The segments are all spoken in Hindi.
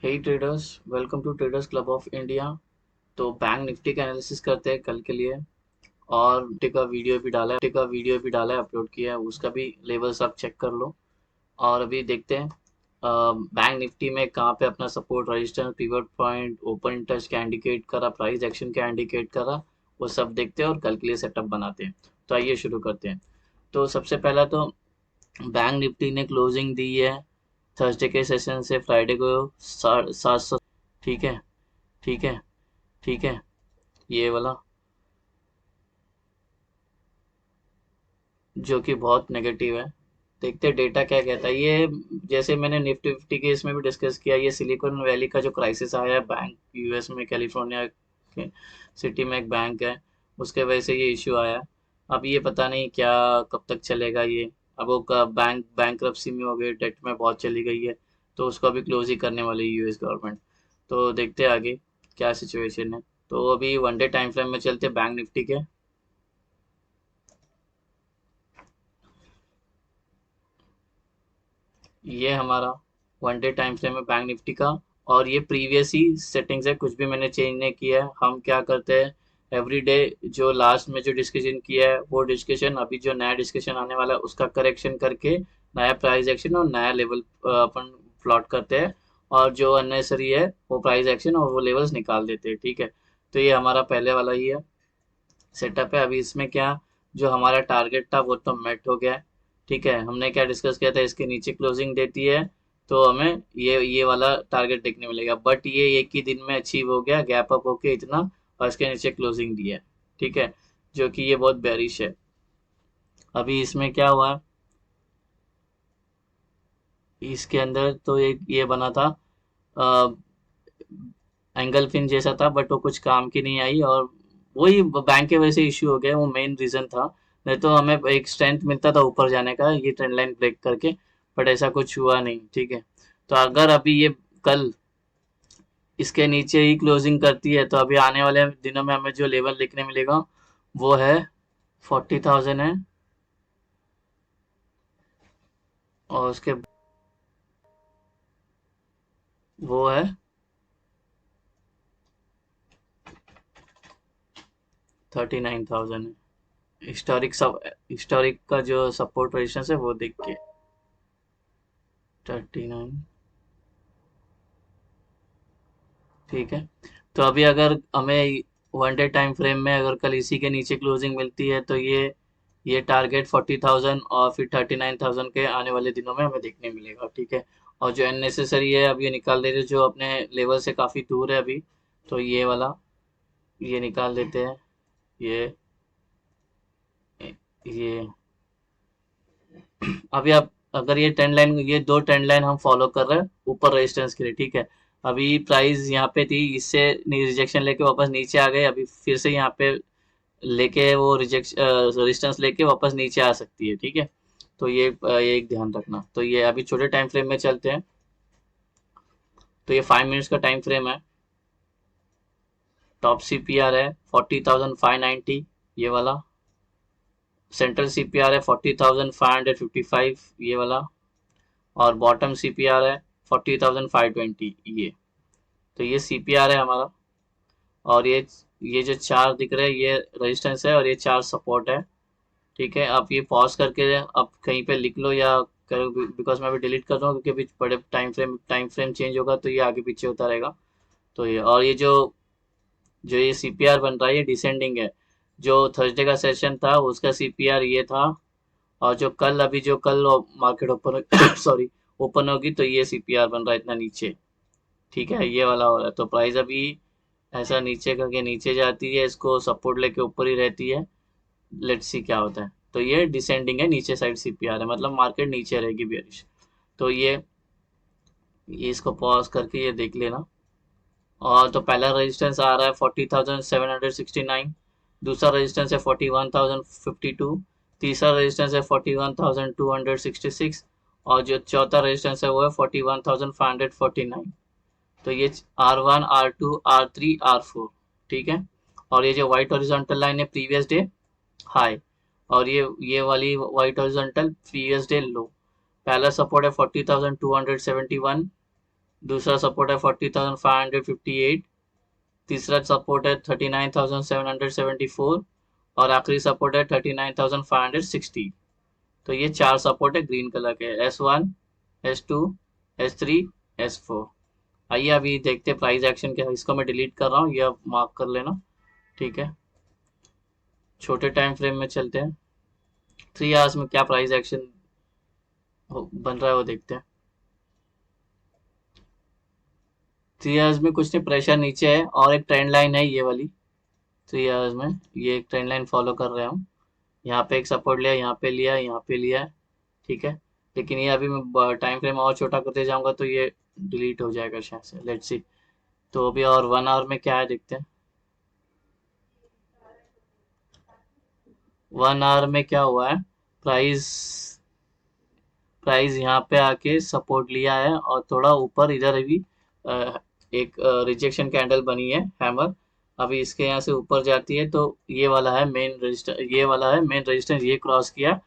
Hey traders, welcome to traders club of India. तो बैंक निफ्टी का एनालिसिस करते हैं कल के लिए। और निफ्टी का वीडियो भी डाला है, अपलोड किया है, उसका भी लेवल्स आप चेक कर लो। और अभी देखते हैं बैंक निफ्टी में कहाँ पे अपना support, resistance, pivot point, open interest क्या इंडिकेट करा, प्राइस एक्शन क्या इंडिकेट करा, वो सब देखते हैं और कल के लिए सेटअप बनाते हैं। तो आइए शुरू करते हैं। तो सबसे पहला तो बैंक निफ्टी ने क्लोजिंग दी है थर्सडे के सेशन से फ्राइडे को 700। ठीक है, ठीक है, ठीक है, ये वाला जो कि बहुत नेगेटिव है। देखते हैं डेटा क्या कहता है ये। जैसे मैंने निफ्टी फिफ्टी के इसमें भी डिस्कस किया, ये सिलिकॉन वैली का जो क्राइसिस आया है, बैंक यूएस में कैलिफोर्निया के सिटी में एक बैंक है, उसके वजह से ये इश्यू आया है। अब ये पता नहीं क्या कब तक चलेगा ये। अब वो बैंक्रप्सी में हो गई, डेट में बहुत चली गई है, तो उसको अभी क्लोज ही करने वाली है यूएस गवर्नमेंट। तो देखते हैं आगे क्या सिचुएशन है। तो अभी वन डे टाइम फ्रेम में चलते हैं बैंक निफ्टी के। ये हमारा वन डे टाइम फ्रेम है बैंक निफ्टी का। और ये प्रीवियस ही सेटिंग्स है, कुछ भी मैंने चेंज नहीं किया है। हम क्या करते हैं, एवरी डे जो लास्ट में जो डिस्कशन किया है वो डिस्कशन, अभी जो नया डिस्कशन आने वाला है उसका करेक्शन करके नया प्राइस एक्शन और नया लेवल अपन प्लॉट करते हैं। और जो अननेसरी है वो प्राइस एक्शन और वो लेवल्स निकाल देते हैं। ठीक है, तो ये हमारा पहले वाला ही है, सेटअप है। अभी इसमें क्या, जो हमारा टारगेट था वो तो मेट हो गया है। ठीक है, हमने क्या डिस्कस किया था, इसके नीचे क्लोजिंग देती है तो हमें ये वाला टारगेट देखने मिलेगा, बट ये एक ही दिन में अचीव हो गया, गैप अप होके इतना, और इसके नीचे क्लोजिंग दी है। ठीक है, जो कि ये बहुत बेरिश है। अभी इसमें क्या हुआ है, इसके अंदर तो एक ये बना था एंगल फिन जैसा था, बट वो कुछ काम की नहीं आई, और वही बैंक के वजह से इश्यू हो गया, वो मेन रीजन था। नहीं तो हमें एक स्ट्रेंथ मिलता था ऊपर जाने का, ये ट्रेंड लाइन ब्रेक करके, बट ऐसा कुछ हुआ नहीं। ठीक है, तो अगर अभी ये कल इसके नीचे ही क्लोजिंग करती है तो अभी आने वाले दिनों में हमें जो लेवल देखने मिलेगा वो है 40,000 है। और उसके वो है 39,000 है। हिस्टोरिक का जो सपोर्ट रेजिस्टेंस है वो देख के 39। ठीक है, तो अभी अगर हमें वन डे टाइम फ्रेम में अगर कल इसी के नीचे क्लोजिंग मिलती है तो ये टारगेट 40,000 और फिर 39,000 के आने वाले दिनों में हमें देखने मिलेगा। ठीक है, और जो अननेसेसरी है अब ये निकाल देते हैं, जो अपने लेवल से काफ़ी दूर है अभी, तो ये वाला ये निकाल देते हैं। ये ये अभी आप अगर ये ट्रेंड लाइन, ये दो ट्रेंड लाइन हम फॉलो कर रहे हैं ऊपर रेजिस्टेंस के लिए। ठीक है, अभी प्राइस यहाँ पे थी, इससे रिजेक्शन लेके वापस नीचे आ गए, अभी फिर से यहाँ पे लेके वो रेजिस्टेंस लेके वापस नीचे आ सकती है। ठीक है, तो ये एक ध्यान रखना। तो ये अभी छोटे टाइम फ्रेम में चलते हैं। तो ये 5 मिनट्स का टाइम फ्रेम है। टॉप सीपीआर है 40,590, ये वाला। सेंट्रल सीपीआर है 40,555, ये वाला। और बॉटम सीपीआर है 40,520, ये। तो ये सीपीआर है हमारा। और ये जो चार दिख रहे हैं ये रेजिस्टेंस है और ये चार सपोर्ट है। ठीक है, आप ये पॉज करके आप कहीं पे लिख लो या करो, बिकॉज मैं अभी डिलीट कर रहा हूँ क्योंकि अभी बड़े टाइम फ्रेम चेंज होगा तो ये आगे पीछे होता रहेगा। तो ये, और ये जो ये सीपीआर बन रहा है ये डिसेंडिंग है। जो थर्सडे का सेशन था उसका सीपीआर ये था, और जो कल अभी जो कल मार्केट ओपन सॉरी ओपन होगी तो ये सीपीआर बन रहा है इतना नीचे। ठीक है, ये वाला हो रहा है, तो प्राइस अभी ऐसा नीचे करके नीचे जाती है, इसको सपोर्ट लेके ऊपर ही रहती है। लेट्स सी क्या होता है। तो ये डिसेंडिंग है, नीचे साइड सीपीआर है, मतलब मार्केट नीचे रहेगी बेरिश। तो ये इसको पॉज करके ये देख लेना। और तो पहला रेजिस्टेंस आ रहा है 40,769, दूसरा रेजिस्टेंस है 41,052, तीसरा रेजिस्टेंस है 41,266, और जो चौथा रेजिस्टेंस है वो है 41,549। तो ये R1 R2 R3 R4। ठीक है, और ये जो व्हाइट हॉरिजॉन्टल लाइन है प्रीवियस डे हाई, और ये वाली व्हाइट हॉरिजॉन्टल प्रीवियस डे लो। पहला सपोर्ट है 40,271, दूसरा सपोर्ट है 40,558, तीसरा सपोर्ट है 39,774 और आखिरी सपोर्ट है 39,560। तो ये 4 सपोर्ट है ग्रीन कलर के, S1, S2, S3, S4। आइए अभी देखते हैं प्राइस एक्शन क्या है। इसको मैं डिलीट कर रहा हूँ, ये आप मार्क कर लेना, ठीक है। छोटे टाइम फ्रेम में चलते हैं, 3 आवर्स में क्या प्राइस एक्शन बन रहा है वो देखते हैं। 3 आवर्स में कुछ नहीं, प्रेशर नीचे है और एक ट्रेंड लाइन है ये वाली। 3 आवर्स में ये एक ट्रेंड लाइन फॉलो कर रहे हम, यहाँ पे एक सपोर्ट लिया, यहाँ पे लिया, यहाँ पे लिया, ठीक है। लेकिन ये अभी मैं टाइम फ्रेम और छोटा करते जाऊंगा तो ये डिलीट हो जाएगा शायद से, लेट्स सी। तो अभी और 1 आवर में क्या है देखते हैं। 1 आवर में क्या हुआ है, प्राइस प्राइस यहाँ पे आके सपोर्ट लिया है और थोड़ा ऊपर इधर भी एक रिजेक्शन कैंडल बनी है हैमर। अभी इसके यहाँ से ऊपर जाती है तो ये वाला है मेन रजिस्टर, ये वाला है मेन रजिस्टेंस, ये क्रॉस किया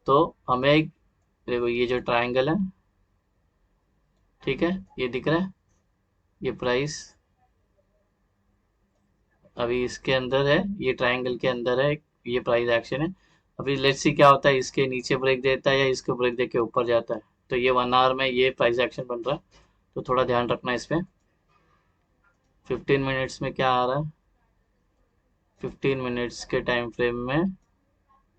तो हमें देखो ये जो ट्रायंगल है, ठीक है, ये दिख रहा है, ये प्राइस अभी इसके अंदर है, ये ट्रायंगल के अंदर है, ये प्राइस एक्शन है। अभी लेट्स सी क्या होता है, इसके नीचे ब्रेक देता है या इसको ब्रेक दे के ऊपर जाता है। तो ये 1 आवर में ये प्राइस एक्शन बन रहा है, तो थोड़ा ध्यान रखना इस पे। 15 मिनट्स में क्या आ रहा है, 15 मिनट्स के टाइम फ्रेम में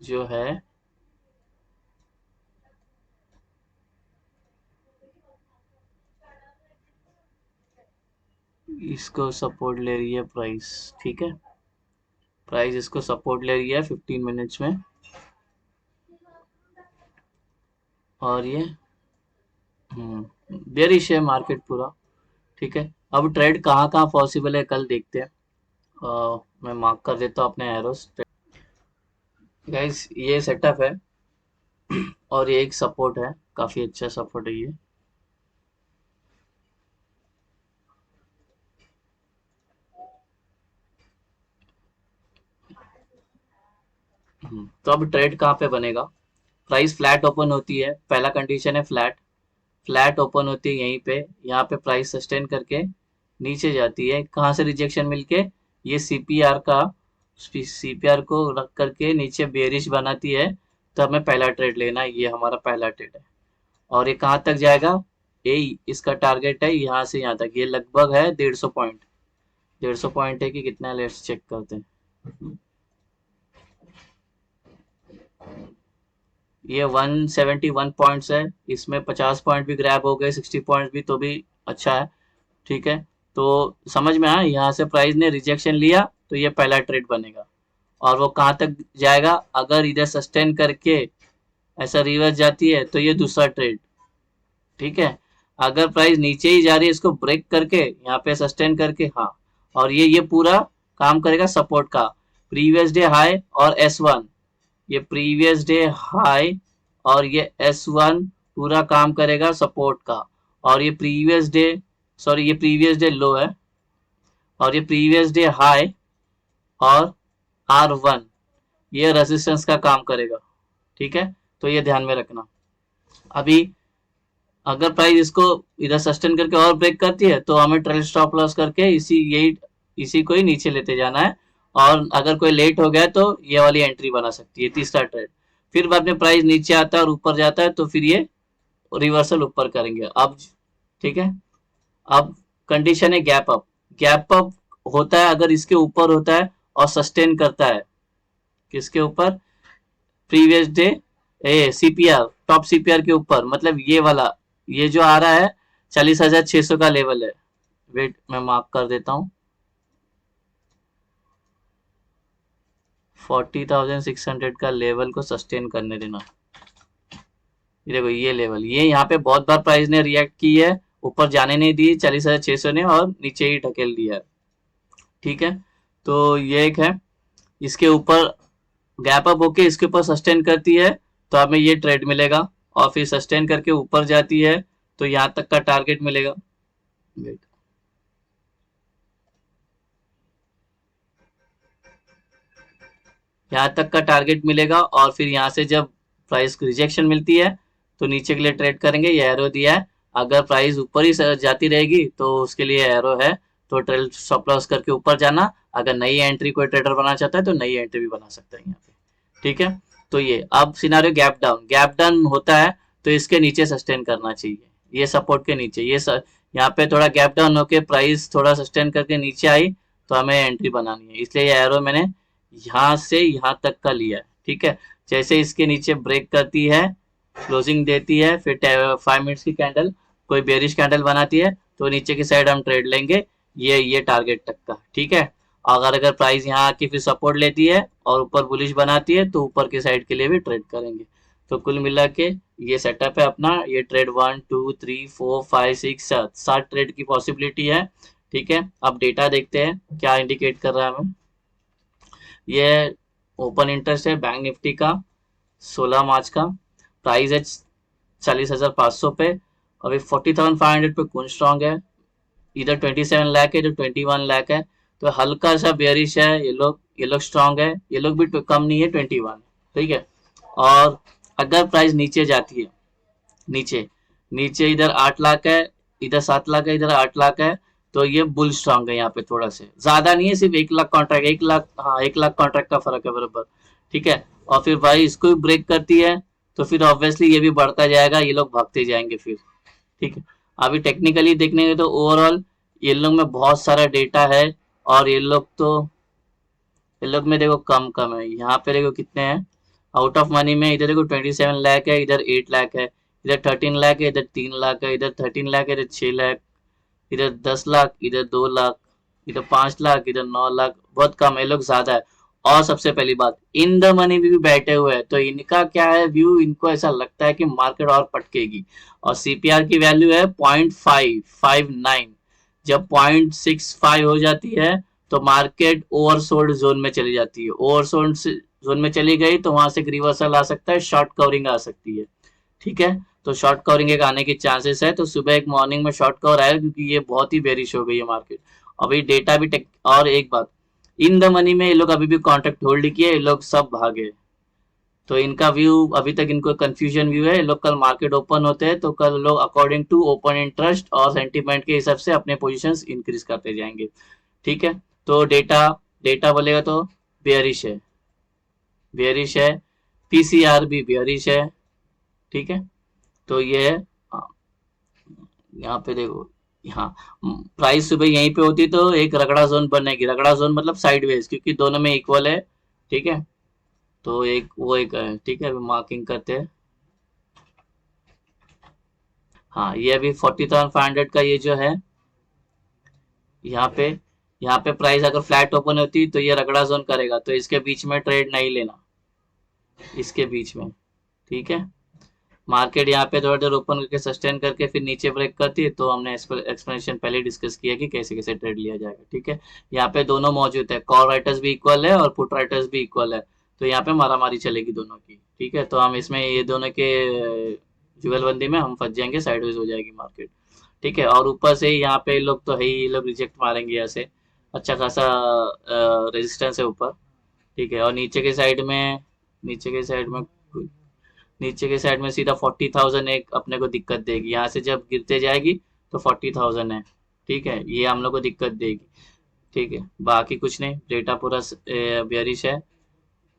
जो है इसको सपोर्ट ले रही है प्राइस, ठीक है। प्राइस इसको सपोर्ट ले रही है 15 मिनट्स में, और ये बेरिश है मार्केट पूरा, ठीक है। अब ट्रेड कहाँ कहाँ पॉसिबल है कल देखते हैं। मैं मार्क कर देता हूँ अपने एरोस। गाइस ये सेटअप है और ये एक सपोर्ट है, काफी अच्छा सपोर्ट है ये। तो अब ट्रेड कहाँ पे बनेगा, प्राइस फ्लैट ओपन होती है, पहला कंडीशन है फ्लैट, फ्लैट ओपन होती है यहीं पे, यहाँ पे प्राइस सस्टेन करके नीचे जाती है, कहाँ से रिजेक्शन मिलके, ये सीपीआर का, सीपीआर को रख करके नीचे बेरिश बनाती है। तो हमें पहला ट्रेड लेना है, ये हमारा पहला ट्रेड है। और ये कहाँ तक जाएगा, ये इसका टारगेट है यहाँ से यहाँ तक, ये लगभग है 150 पॉइंट, 150 पॉइंट है कि कितना है, लेट्स चेक करते हैं। ये 171 पॉइंट्स है, इसमें 50 पॉइंट भी ग्रैब हो गए, 60 पॉइंट भी, तो भी अच्छा है, ठीक है। तो समझ में आया, यहाँ से प्राइस ने रिजेक्शन लिया तो ये पहला ट्रेड बनेगा। और वो कहाँ तक जाएगा, अगर इधर सस्टेन करके ऐसा रिवर्स जाती है तो ये दूसरा ट्रेड, ठीक है। अगर प्राइस नीचे ही जा रही है, इसको ब्रेक करके यहाँ पे सस्टेन करके, हाँ, और ये पूरा काम करेगा सपोर्ट का, प्रीवियस डे हाई और S1, ये प्रीवियस डे हाई और ये S1 पूरा काम करेगा सपोर्ट का। और ये प्रीवियस डे, सॉरी ये प्रीवियस डे लो है, और ये प्रीवियस डे हाई और R1 ये रेजिस्टेंस का काम करेगा, ठीक है। तो ये ध्यान में रखना। अभी अगर प्राइस इसको इधर सस्टेन करके और ब्रेक करती है तो हमें ट्रेल स्टॉप लॉस करके इसी को ही नीचे लेते जाना है। और अगर कोई लेट हो गया तो ये वाली एंट्री बना सकती है, तीसरा ट्रेड। फिर बाद में प्राइस नीचे आता है और ऊपर जाता है तो फिर ये रिवर्सल ऊपर करेंगे अब, ठीक है। अब कंडीशन है गैप अप, गैप अप होता है अगर इसके ऊपर होता है और सस्टेन करता है, किसके ऊपर, प्रीवियस डे ए सीपीआर, टॉप सीपीआर के ऊपर, मतलब ये वाला, ये जो आ रहा है 40,600 का लेवल है। वेट मैं मार्क कर देता हूँ, 40,600 का लेवल को सस्टेन करने देना। ये देखो ये लेवल, ये यहाँ पे बहुत बार प्राइस ने रिएक्ट की है, ऊपर जाने नहीं दी 40,600 ने, और नीचे ही ढकेल दिया है, ठीक है। तो ये एक है, इसके ऊपर गैप अप होके इसके ऊपर सस्टेन करती है तो हमें ये ट्रेड मिलेगा, और फिर सस्टेन करके ऊपर जाती है तो यहाँ तक का टारगेट मिलेगा। यहाँ तक का टारगेट मिलेगा और फिर यहाँ से जब प्राइस को रिजेक्शन मिलती है तो नीचे के लिए ट्रेड करेंगे, ये एरो दिया है, अगर प्राइस ऊपर ही जाती रहेगी तो उसके लिए एरो है, तो ट्रेल स्टॉप लॉस करके ऊपर जाना। अगर नई एंट्री कोई ट्रेडर बनाना चाहता है तो नई एंट्री भी बना सकता है यहाँ पे, ठीक है। तो ये अब सिनारियो गैप डाउन होता है तो इसके नीचे सस्टेन करना चाहिए, ये सपोर्ट के नीचे, यहाँ पे थोड़ा गैप डाउन होके प्राइस थोड़ा सस्टेन करके नीचे आई तो हमें एंट्री बनानी है, इसलिए ये एरो मैंने यहाँ से यहाँ तक का लिया है, ठीक है। जैसे इसके नीचे ब्रेक करती है, क्लोजिंग देती है, फिर 5 मिनट्स की कैंडल कोई बेरिश कैंडल बनाती है तो नीचे की साइड हम ट्रेड लेंगे, ये टारगेट तक का, ठीक है। अगर अगर प्राइस यहाँ आके फिर सपोर्ट लेती है और ऊपर बुलिश बनाती है तो ऊपर की साइड के लिए भी ट्रेड करेंगे। तो कुल मिला के ये सेटअप है अपना, ये ट्रेड 1 2 3 4 5 6 7 ट्रेड की पॉसिबिलिटी है, ठीक है। अब डेटा देखते हैं क्या इंडिकेट कर रहा है हमें। ये ओपन इंटरेस्ट है बैंक निफ्टी का 16 मार्च का, प्राइस है 40,500 पे, अभी 40,500 पे कौन स्ट्रॉन्ग है, इधर 27 लाख है, इधर 21 लाख है, तो हल्का सा बेयरिश है, ये लोग स्ट्रॉन्ग है, ये लोग भी कम नहीं है 21, ठीक है। और अगर प्राइस नीचे जाती है, नीचे नीचे इधर 8 लाख है, इधर 7 लाख है, इधर 8 लाख है, तो ये बुल स्ट्रॉन्ग है यहाँ पे, थोड़ा से ज्यादा नहीं है, सिर्फ 1 लाख कॉन्ट्रैक्ट, 1 लाख, हाँ 1 लाख कॉन्ट्रैक्ट का फर्क है बराबर, ठीक है। और फिर भाई इसको भी ब्रेक करती है तो फिर ऑब्वियसली ये भी बढ़ता जाएगा, ये लोग भागते जाएंगे फिर, ठीक है। अभी टेक्निकली देखने के तो ओवरऑल ये लोग में बहुत सारा डेटा है, और ये लोग में देखो कम कम है, यहाँ पे देखो कितने हैं आउट ऑफ मनी में, इधर देखो 27 लाख है, इधर 8 लाख है, इधर 13 लाख है, इधर 3 लाख है, इधर 13 लाख है, इधर 6 लाख, इधर 10 लाख, इधर 2 लाख, इधर 5 लाख, इधर 9 लाख, बहुत कम है, लोग ज्यादा है। और सबसे पहली बात, इन द मनी भी बैठे हुए हैं, तो इनका क्या है व्यू, इनको ऐसा लगता है कि मार्केट और पटकेगी, और सीपीआर की वैल्यू है 0.559, जब 0.65 हो जाती है तो मार्केट ओवरसोल्ड जोन में चली जाती है, ओवरसोल्ड जोन में चली गई तो वहां से एक रिवर्सल आ सकता है, शॉर्ट कवरिंग आ सकती है, ठीक है। तो शॉर्ट कवरिंग एक आने की चांसेस है, तो सुबह एक मॉर्निंग में शॉर्ट कवर आएगा क्योंकि ये बहुत ही बेरिश हो गई है मार्केट। अभी डेटा भी और एक बात, इन द मनी में ये लोग अभी भी कॉन्ट्रैक्ट होल्ड किए, ये लोग सब भागे, तो इनका व्यू अभी तक, इनको कंफ्यूजन व्यू है, ये लोग कल मार्केट ओपन होते हैं तो कल लोग अकॉर्डिंग टू ओपन इंटरेस्ट और सेंटीमेंट के हिसाब से अपने पोजीशंस इंक्रीज करते जाएंगे, ठीक है। तो डेटा डेटा बोलेगा तो बेयरिश है, बेयरिश है, पीसीआर भी बेयरिश है, ठीक है। तो ये है, हाँ, यहाँ पे देखो, यहाँ प्राइस सुबह यहीं पे होती तो एक रगड़ा जोन बनेगी, रगड़ा जोन मतलब साइडवेज, क्योंकि दोनों में इक्वल है, ठीक है। तो एक वो एक है, ठीक है, अभी मार्किंग करते हैं। हाँ ये अभी 40,500 का ये जो है, यहाँ पे यहाँ पे प्राइस अगर फ्लैट ओपन होती तो ये रगड़ा जोन करेगा, तो इसके बीच में ट्रेड नहीं लेना, इसके बीच में, ठीक है। मार्केट यहाँ पे थोड़ा देर ओपन करके सस्टेन करके फिर नीचे ब्रेक करती है तो हमने एक्सप्लेनेशन पहले डिस्कस किया कि कैसे कैसे ट्रेड लिया जाएगा, ठीक है। यहाँ पे दोनों मौजूद है, कॉल राइटर्स भी इक्वल है और पुट राइटर्स भी इक्वल है, तो यहाँ पे मारामारी चलेगी दोनों की, ठीक है। तो हम इसमें ये दोनों के जुगलबंदी में हम फंस जाएंगे, साइडवेज हो जाएगी मार्केट, ठीक है। और ऊपर से यहाँ पे लोग तो है ही, ये लोग रिजेक्ट मारेंगे ऐसे, अच्छा खासा रेजिस्टेंस है ऊपर, ठीक है। और नीचे के साइड में नीचे के साइड में सीधा 40,000 एक अपने को दिक्कत देगी, यहाँ से जब गिरते जाएगी तो 40,000 है, ठीक है, ये हम लोग को दिक्कत देगी, ठीक है। बाकी कुछ नहीं, डेटा पूरा बेरिश है।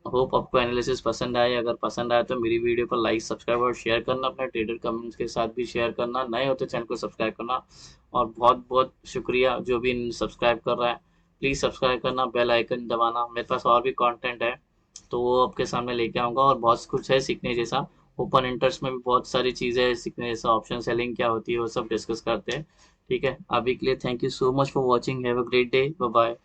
होप आपको एनालिसिस पसंद आए, अगर पसंद आए तो मेरी वीडियो को लाइक सब्सक्राइब और शेयर करना, अपने ट्रेडर कमेंट्स के साथ भी शेयर करना, नए हो तो चैनल को सब्सक्राइब करना। और बहुत बहुत शुक्रिया जो भी सब्सक्राइब कर रहा है, प्लीज़ सब्सक्राइब करना, बेल आइकन दबाना, मेरे पास और भी कंटेंट है तो वो आपके सामने लेके आऊँगा, और बहुत कुछ है सीखने जैसा, ओपन इंटरेस्ट में भी बहुत सारी चीज़ें है सीखने जैसा, ऑप्शन सेलिंग क्या होती है वो सब डिस्कस करते हैं, ठीक है। अभी के लिए thank you so much for watching, have a great day, bye bye.